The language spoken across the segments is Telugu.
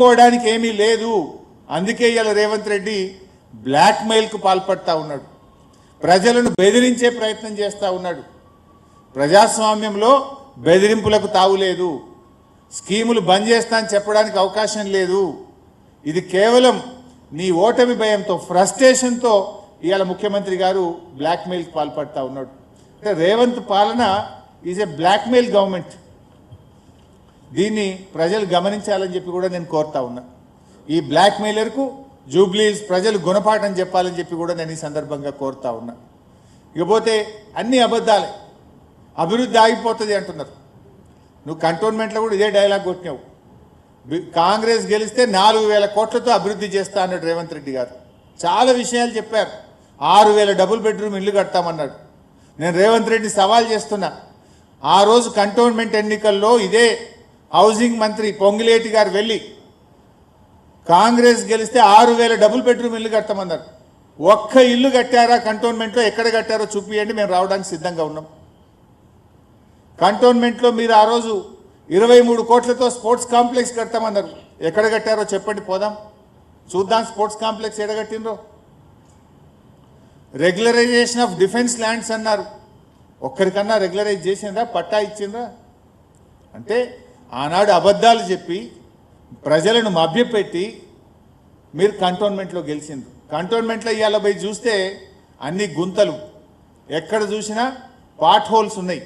కోవడానికి ఏమీ లేదు. అందుకే ఇలా రేవంత్ రెడ్డి బ్లాక్ మెయిల్కు పాల్పడతా ఉన్నాడు, ప్రజలను బెదిరించే ప్రయత్నం చేస్తూ ఉన్నాడు. ప్రజాస్వామ్యంలో బెదిరింపులకు తావులేదు, స్కీములు బంద్ చేస్తా అని చెప్పడానికి అవకాశం లేదు. ఇది కేవలం నీ ఓటమి భయంతో, ఫ్రస్ట్రేషన్తో ఇవాళ ముఖ్యమంత్రి గారు బ్లాక్ మెయిల్కి పాల్పడతా ఉన్నాడు. అంటే రేవంత్ పాలన is a blackmail government. దీన్ని ప్రజలు గమనించాలని చెప్పి కూడా నేను కోరుతా ఉన్నా. ఈ బ్లాక్ మెయిలర్కు జూబ్లీస్ ప్రజలు గుణపాఠం చెప్పాలని చెప్పి కూడా నేను ఈ సందర్భంగా కోరుతా ఉన్నా. ఇకపోతే అన్ని అబద్ధాలే, అభివృద్ధి ఆగిపోతుంది అంటున్నారు. నువ్వు కంటోన్మెంట్లో కూడా ఇదే డైలాగ్ కొట్టినావు. కాంగ్రెస్ గెలిస్తే 4,000 కోట్లతో అభివృద్ధి చేస్తా అన్నాడు రేవంత్ రెడ్డి గారు. చాలా విషయాలు చెప్పారు. 6,000 డబుల్ బెడ్రూమ్ ఇల్లు కడతామన్నాడు. నేను రేవంత్ రెడ్డి సవాల్ చేస్తున్నా, ఆ రోజు కంటోన్మెంట్ ఎన్నికల్లో ఇదే హౌసింగ్ మంత్రి పొంగిలేటి గారు వెళ్ళి కాంగ్రెస్ గెలిస్తే 6,000 డబుల్ బెడ్రూమ్ ఇల్లు కట్టమన్నారు. ఒక్క ఇల్లు కట్టారా కంటోన్మెంట్లో? ఎక్కడ కట్టారో చూపియండి, మేము రావడానికి సిద్ధంగా ఉన్నాం. కంటోన్మెంట్లో మీరు ఆ రోజు 23 కోట్లతో స్పోర్ట్స్ కాంప్లెక్స్ కడతామన్నారు. ఎక్కడ కట్టారో చెప్పండి, పోదాం చూద్దాం స్పోర్ట్స్ కాంప్లెక్స్ ఎక్కడ కట్టినరో. రెగ్యులరైజేషన్ ఆఫ్ డిఫెన్స్ ల్యాండ్స్ అన్నారు. ఒక్కరికన్నా రెగ్యులరైజ్ చేసిండ్రా? పట్టా ఇచ్చిండ్రా? అంటే ఆనాడు అబద్ధాలు చెప్పి ప్రజలను మభ్యపెట్టి మీరు కంటోన్మెంట్లో గెలిచిండ్రు. కంటోన్మెంట్లో ఇవాళ పోయి చూస్తే అన్ని గుంతలు, ఎక్కడ చూసినా పాట్ హోల్స్ ఉన్నాయి.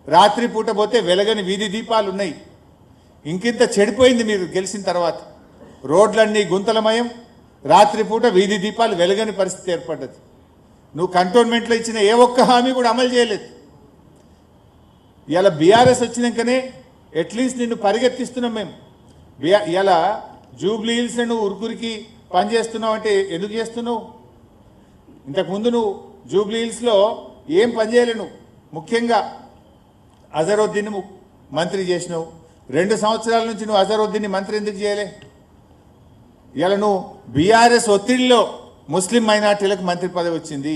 రాత్రి పూట పోతే వెలగని వీధి దీపాలు ఉన్నాయి. ఇంకింత చెడిపోయింది మీరు గెలిచిన తర్వాత. రోడ్లన్నీ గుంతలమయం, రాత్రిపూట వీధి దీపాలు వెలగని పరిస్థితి ఏర్పడ్డది. నువ్వు కంటోన్మెంట్లో ఇచ్చిన ఏ ఒక్క హామీ కూడా అమలు చేయలేదు. ఇలా బీఆర్ఎస్ వచ్చినాకనే అట్లీస్ట్ నిన్ను పరిగెత్తిస్తున్నాం మేము. ఇలా జూబ్లీ హిల్స్ నువ్వు ఉరుకురికి పనిచేస్తున్నావు అంటే ఎందుకు చేస్తున్నావు? ఇంతకుముందు నువ్వు జూబ్లీ హిల్స్లో ఏం పనిచేయలేవు. నువ్వు ముఖ్యంగా అజరుద్దీన్ మంత్రి చేసినావు. 2 సంవత్సరాల నుంచి నువ్వు అజరుద్దీన్ని మంత్రి ఎందుకు చేయలే? ఇలా నువ్వు బీఆర్ఎస్ ఒత్తిడిలో ముస్లిం మైనార్టీలకు మంత్రి పదవి వచ్చింది.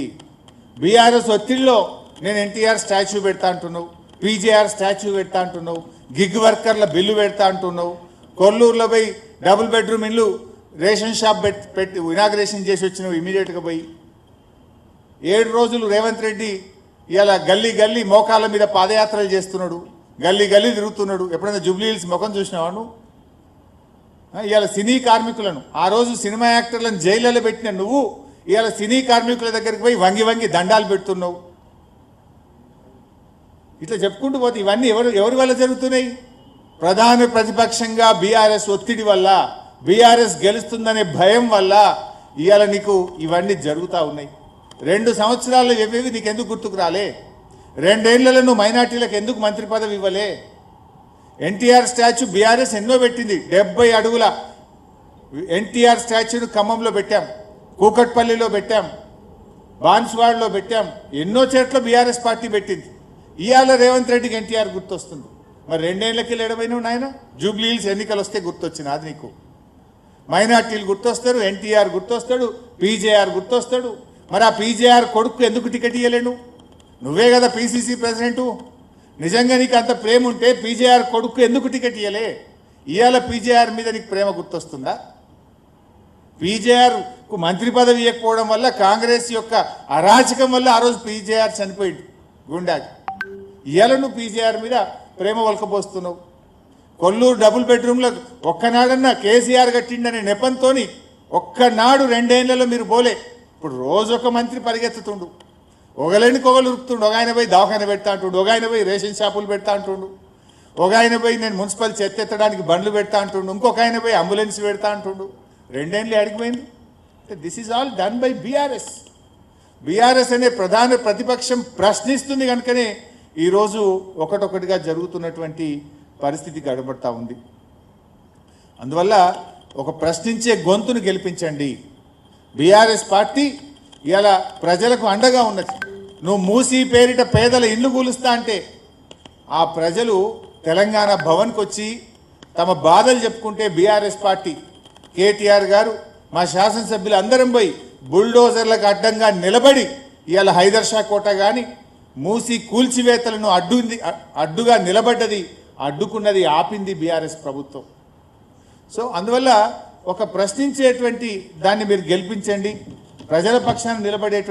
బీఆర్ఎస్ ఒత్తిడిలో నేను ఎన్టీఆర్ స్టాచ్యూ పెడతా అంటున్నావు, పీజేఆర్ స్టాచ్యూ పెడతా అంటున్నావు, గిగ్ వర్కర్ల బిల్లు పెడతా అంటున్నావు. కొల్లూరులో పోయి డబుల్ బెడ్రూమ్ ఇల్లు రేషన్ షాప్ పెట్టి ఇనాగ్రేషన్ చేసి వచ్చినావు ఇమీడియట్గా పోయి. 7 రోజులు రేవంత్ రెడ్డి ఇలా గల్లీ గల్లీ మోకాళ్ళ మీద పాదయాత్రలు చేస్తున్నాడు, గల్లీ గల్లీ తిరుగుతున్నాడు. ఎప్పుడైనా జూబ్లీ హిల్స్ ముఖం చూసినావా నువ్వు? ఇవాళ సినీ కార్మికులను, ఆ రోజు సినిమా యాక్టర్లను జైళ్ళలో పెట్టిన నువ్వు ఇవాళ సినీ కార్మికుల దగ్గరికి పోయి వంగి వంగి దండాలు పెడుతున్నావు. ఇట్లా చెప్పుకుంటూ పోతే ఇవన్నీ ఎవరి వల్ల జరుగుతున్నాయి? ప్రధాన ప్రతిపక్షంగా బీఆర్ఎస్ ఒత్తిడి వల్ల, బీఆర్ఎస్ గెలుస్తుందనే భయం వల్ల ఇవాళ నీకు ఇవన్నీ జరుగుతూ ఉన్నాయి. 2 సంవత్సరాలు ఇవేవి నీకు ఎందుకు గుర్తుకు రాలే? 2 ఏళ్లలో నువ్వు మైనార్టీలకు ఎందుకు మంత్రి పదవి ఇవ్వలే? ఎన్టీఆర్ స్టాచ్యూ బీఆర్ఎస్ ఎన్నో పెట్టింది. 70 అడుగుల ఎన్టీఆర్ స్టాచ్యూను ఖమ్మంలో పెట్టాం, కూకట్పల్లిలో పెట్టాం, బాన్స్వాడలో పెట్టాం. ఎన్నో చోట్ల బీఆర్ఎస్ పార్టీ పెట్టింది. ఇవాళ రేవంత్ రెడ్డికి ఎన్టీఆర్ గుర్తొస్తుంది. మరి 2 ఏళ్లకి ఎడబోయినావు నాయన? జూబ్లీ హిల్స్ ఎన్నికలు వస్తే గుర్తొచ్చింది అది నీకు. మైనార్టీలు గుర్తొస్తారు, ఎన్టీఆర్ గుర్తొస్తాడు, పీజేఆర్ గుర్తొస్తాడు. మరి ఆ పీజేఆర్ కొడుకు ఎందుకు టికెట్ ఇవ్వలేను? నువ్వే కదా పీసీసీ ప్రెసిడెంటు. నిజంగా నీకు అంత ప్రేమ ఉంటే పీజేఆర్ కొడుకు ఎందుకు టికెట్ ఇవ్వలే? ఇవాళ పీజేఆర్ మీద నీకు ప్రేమ గుర్తొస్తుందా? పీజేఆర్కు మంత్రి పదవి ఇవ్వకపోవడం వల్ల, కాంగ్రెస్ యొక్క అరాచకం వల్ల ఆ రోజు పీజేఆర్ చనిపోయింది గుండాకి. ఇవాళ నువ్వు పీజేఆర్ మీద ప్రేమ వలకపోస్తున్నావు. కొల్లూరు డబుల్ బెడ్రూమ్లో ఒక్కనాడన్నా కేసీఆర్ కట్టిండనే నెపంతో ఒక్కనాడు 2 ఏళ్లలో మీరు పోలే. ఇప్పుడు రోజు ఒక మంత్రి పరిగెత్తుతుండు, ఒకలేనికొకలు ఉరుకుతుండు. ఒక ఆయన పోయి దవాఖాన పెడతా అంటుండు, ఒక ఆయన పోయి రేషన్ షాపులు పెడతా అంటుండు, ఒక ఆయన పోయి నేను మున్సిపల్ చెత్త ఎత్తడానికి బండ్లు పెడతా అంటుండు, ఇంకొక ఆయన పోయి అంబులెన్స్ పెడతా అంటుండు. 2 ఏళ్ళు అడిగిపోయింది. This is all done by BRS. BRS అనే ప్రధాన ప్రతిపక్షం ప్రశ్నిస్తుంది కనుకనే ఈరోజు ఒకటొకటిగా జరుగుతున్నటువంటి పరిస్థితి గడబడతా ఉంది. అందువల్ల ఒక ప్రశ్నించే గొంతును గెలిపించండి. బీఆర్ఎస్ పార్టీ ఇలా ప్రజలకు అండగా ఉన్నది. నువ్వు మూసీ పేరిట పేదల ఇల్లు కూలుస్తా అంటే ఆ ప్రజలు తెలంగాణ భవన్కి వచ్చి తమ బాధలు చెప్పుకుంటే బీఆర్ఎస్ పార్టీ కేటీఆర్ గారు మా శాసనసభ్యులు అందరం పోయి బుల్డోజర్లకు అడ్డంగా నిలబడి ఇవాళ హైదర్ షా కోట కానీ మూసి కూల్చివేతలను అడ్డుగా నిలబడ్డది, అడ్డుకున్నది, ఆపింది బీఆర్ఎస్ ప్రభుత్వం. సో అందువల్ల ఒక ప్రశ్నించేటువంటి దాన్ని మీరు గెలిపించండి, ప్రజల పక్షాన నిలబడేటువంటి